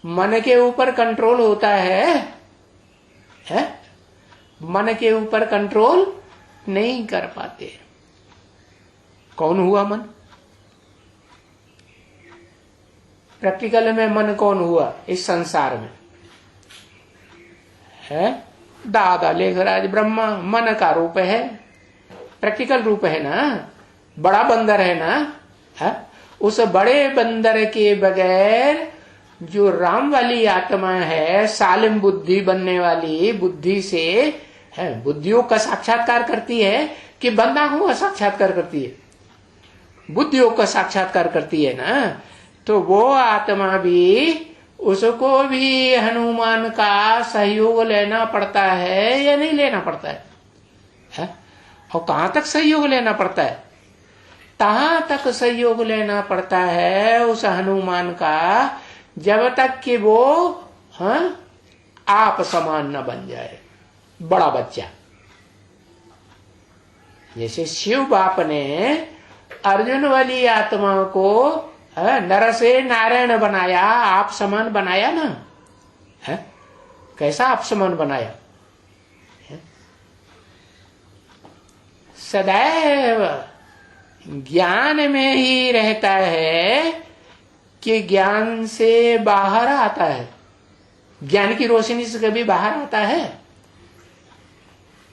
मन के ऊपर कंट्रोल होता है? मन के ऊपर कंट्रोल नहीं कर पाते। कौन हुआ मन? प्रैक्टिकल में मन कौन हुआ इस संसार में? है दादा लेखराज ब्रह्मा मन का रूप है, प्रैक्टिकल रूप है ना, बड़ा बंदर है ना, है? उस बड़े बंदर के बगैर जो राम वाली आत्मा है, सालिम बुद्धि बनने वाली बुद्धि से है, बुद्धियों का साक्षात्कार करती है कि बंदा को साक्षात्कार करती है? बुद्धियों का साक्षात्कार करती है ना। तो वो आत्मा भी, उसको भी हनुमान का सहयोग लेना पड़ता है या नहीं लेना पड़ता है? और कहां तक सहयोग लेना पड़ता है? तहां तक सहयोग लेना पड़ता है उस हनुमान का, जब तक कि वो आप समान न बन जाए, बड़ा बच्चा। जैसे शिव बाप ने अर्जुन वाली आत्मा को नर से नारायण बनाया, आप समान बनाया ना, है? कैसा आप समान बनाया? सदैव ज्ञान में ही रहता है कि ज्ञान से बाहर आता है। ज्ञान की रोशनी से कभी बाहर आता है?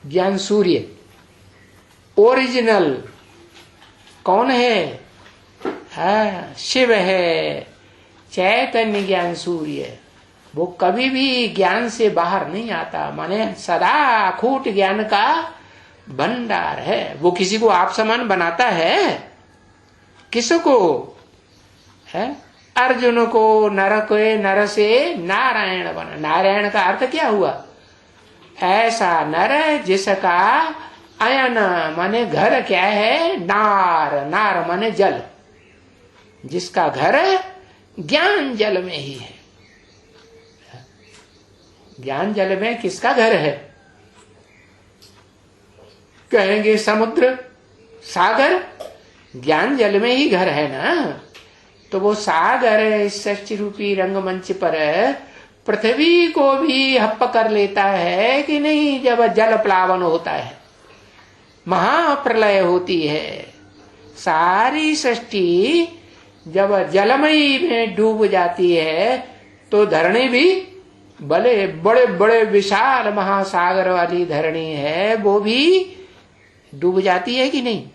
ज्ञान सूर्य ओरिजिनल कौन है? शिव है, चैतन्य ज्ञान सूर्य। वो कभी भी ज्ञान से बाहर नहीं आता, माने सदा अखूट ज्ञान का भंडार है। वो किसी को आप समान बनाता है? किसको? है अर्जुन को नर से नारायण बना। नारायण का अर्थ क्या हुआ? ऐसा नर जिसका अयन माने घर क्या है? नार माने जल, जिसका घर ज्ञान जल में ही है। ज्ञान जल में किसका घर है? कहेंगे समुद्र, सागर, ज्ञान जल में ही घर है ना। तो वो सागर इस सृष्टि रूपी रंगमंच पर पृथ्वी को भी हप्प कर लेता है कि नहीं? जब जल प्लावन होता है, महाप्रलय होती है, सारी सृष्टि जब जलमयी में डूब जाती है, तो धरणी भी बड़े बड़े विशाल महासागर वाली धरणी है, वो भी डूब जाती है कि नहीं?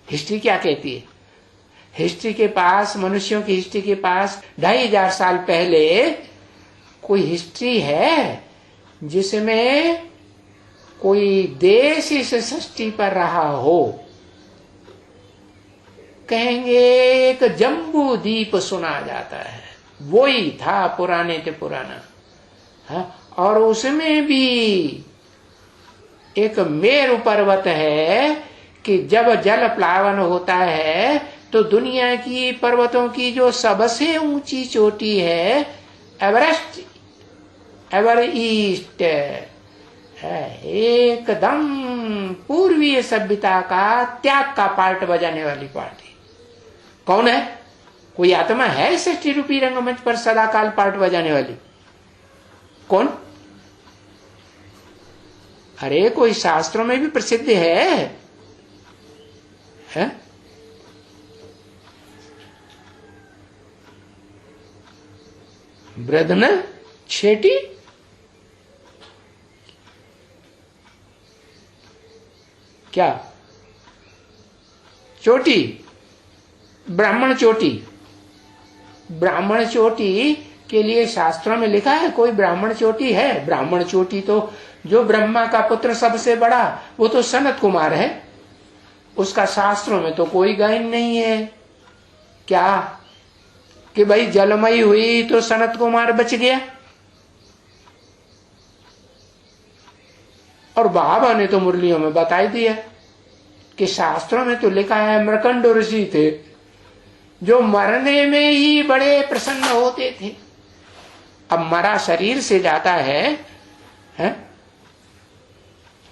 हिस्ट्री क्या कहती है? हिस्ट्री के पास, मनुष्यों की हिस्ट्री के पास 2500 साल पहले कोई हिस्ट्री है जिसमें कोई देश इस सृष्टि पर रहा हो? कहेंगे एक जम्बू द्वीप सुना जाता है, वो ही था पुराने ते पुराना। और उसमें भी एक मेरु पर्वत है कि जब जल प्लावन होता है तो दुनिया की पर्वतों की जो सबसे ऊंची चोटी है एवरेस्ट, एवर ईस्ट है, एकदम पूर्वीय सभ्यता का त्याग का पार्ट बजाने वाली पार्टी। कौन है? कोई आत्मा है सृष्टि रूपी रंगमंच पर सदाकाल पार्ट बजाने वाली? कौन? अरे कोई शास्त्रों में भी प्रसिद्ध है? ब्रदन छेटी, क्या चोटी? ब्राह्मण चोटी। ब्राह्मण चोटी के लिए शास्त्रों में लिखा है कोई ब्राह्मण चोटी है? ब्राह्मण चोटी तो जो ब्रह्मा का पुत्र सबसे बड़ा, वो तो सनत कुमार है, उसका शास्त्रों में तो कोई गायन नहीं है। क्या कि भाई जलमयी हुई तो सनत कुमार बच गया? और बाबा ने तो मुरलियों में बता दिया कि शास्त्रों में तो लिखा है मृकंड ऋषि थे जो मरने में ही बड़े प्रसन्न होते थे। अब मरा शरीर से जाता है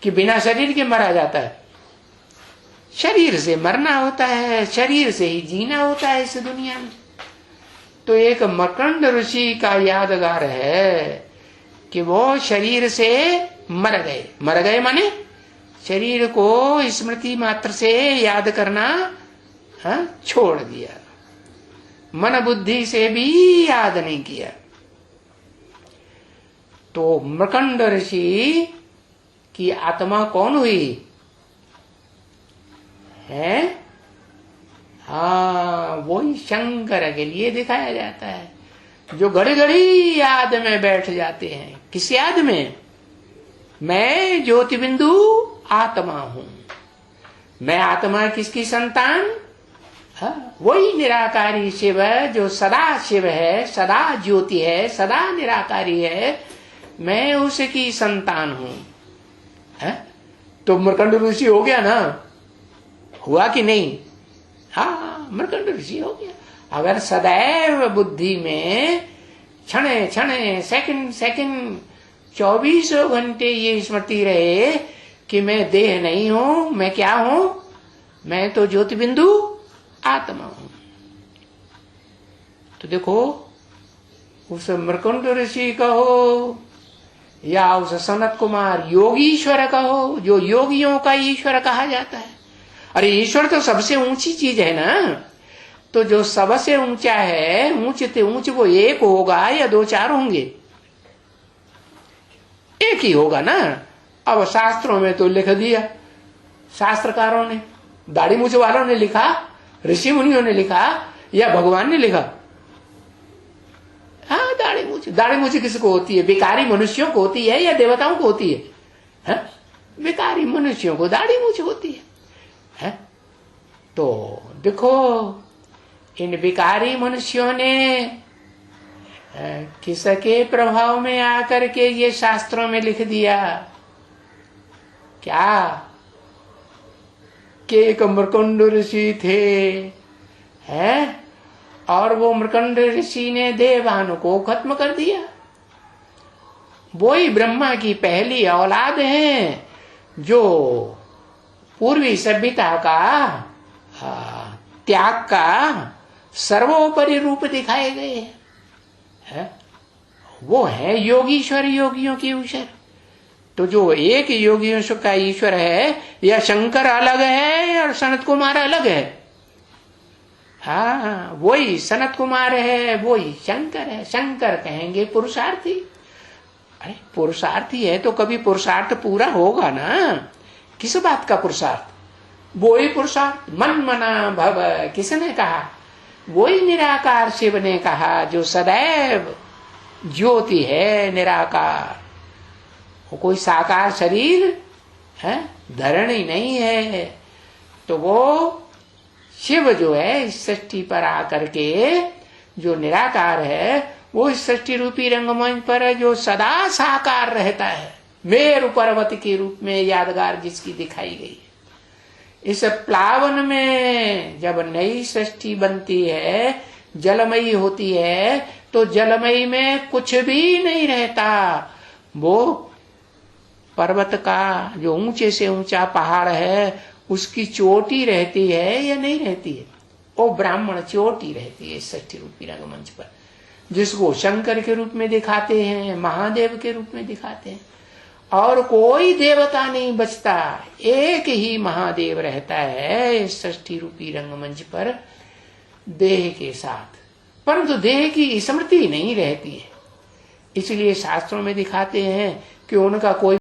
कि बिना शरीर के मरा जाता है? शरीर से मरना होता है, शरीर से ही जीना होता है इस दुनिया में। तो एक मकरंद ऋषि का यादगार है कि वो शरीर से मर गए माने शरीर को स्मृति मात्र से याद करना छोड़ दिया, मन बुद्धि से भी याद नहीं किया। तो मकरंद ऋषि की आत्मा कौन हुई है? वही शंकर के लिए दिखाया जाता है, जो घड़ी घड़ी याद में बैठ जाते हैं। किस याद में? मैं ज्योति बिंदु आत्मा हूं। मैं आत्मा किसकी संतान? वही निराकारी शिव जो सदा शिव है, सदा ज्योति है, सदा निराकारी है, मैं उसकी संतान हूं। तो मकरंद ऋषि हो गया ना, हुआ कि नहीं? मकरंद ऋषि हो गया। अगर सदैव बुद्धि में क्षणे क्षणे सेकंड सेकंड 24 घंटे ये स्मृति रहे कि मैं देह नहीं हूं, मैं क्या हूं? मैं तो ज्योति बिंदु आत्मा हूं। तो देखो, उस मकरंद ऋषि कहो या उस सनत कुमार योगीश्वर कहो, जो योगियों का ईश्वर कहा जाता है। अरे ईश्वर तो सबसे ऊंची चीज है ना, तो जो सबसे ऊंचा है, ऊंचते ऊंच वो एक होगा या 2-4 होंगे? एक ही होगा ना। अब शास्त्रों में तो लिख दिया, शास्त्रकारों ने, दाढ़ी मूछ वालों ने लिखा, ऋषि मुनियों ने लिखा, या भगवान ने लिखा? दाढ़ी मूछ किसको होती है? भिखारी मनुष्यों को होती है या देवताओं को होती है? भिखारी मनुष्यों को दाढ़ी मूछ होती है। तो देखो, इन भिखारी मनुष्यों ने किसके प्रभाव में आकर के ये शास्त्रों में लिख दिया क्या? कि एक मकरंद ऋषि थे, हैं? और वो मकरंद ऋषि ने देवभानु को खत्म कर दिया। वो ही ब्रह्मा की पहली औलाद है, जो पूर्वी सभ्यता का त्याग का सर्वोपरि रूप दिखाए गए हैं। वो है योगीश्वर, योगियों की ईश्वर। तो जो एक योगियों का ईश्वर है, या शंकर अलग है और सनत कुमार अलग है? वही सनत कुमार है, वही शंकर है। शंकर कहेंगे पुरुषार्थी। अरे पुरुषार्थी है तो कभी पुरुषार्थ पूरा होगा ना। किस बात का पुरुषार्थ? वो ही पुरुषार्थ। मन मना भव किसने कहा? वही निराकार शिव ने कहा, जो सदैव ज्योति है, निराकार। वो कोई साकार शरीर है, धरण ही नहीं है। तो वो शिव जो है इस सृष्टि पर आकर के जो निराकार है, वो इस सृष्टि रूपी रंगमंच पर जो सदा साकार रहता है, मेरु पर्वत के रूप में यादगार जिसकी दिखाई गई। इस प्लावन में जब नई सृष्टि बनती है, जलमयी होती है, तो जलमयी में कुछ भी नहीं रहता। वो पर्वत का जो ऊंचे से ऊंचा पहाड़ है, उसकी चोटी रहती है या नहीं रहती है? वो ब्राह्मण चोटी रहती है इस सृष्टि रूपी रंगमंच पर, जिसको शंकर के रूप में दिखाते हैं, महादेव के रूप में दिखाते हैं। और कोई देवता नहीं बचता, एक ही महादेव रहता है इस सृष्टि रूपी रंगमंच पर देह के साथ, परंतु देह की स्मृति नहीं रहती है। इसलिए शास्त्रों में दिखाते हैं कि उनका कोई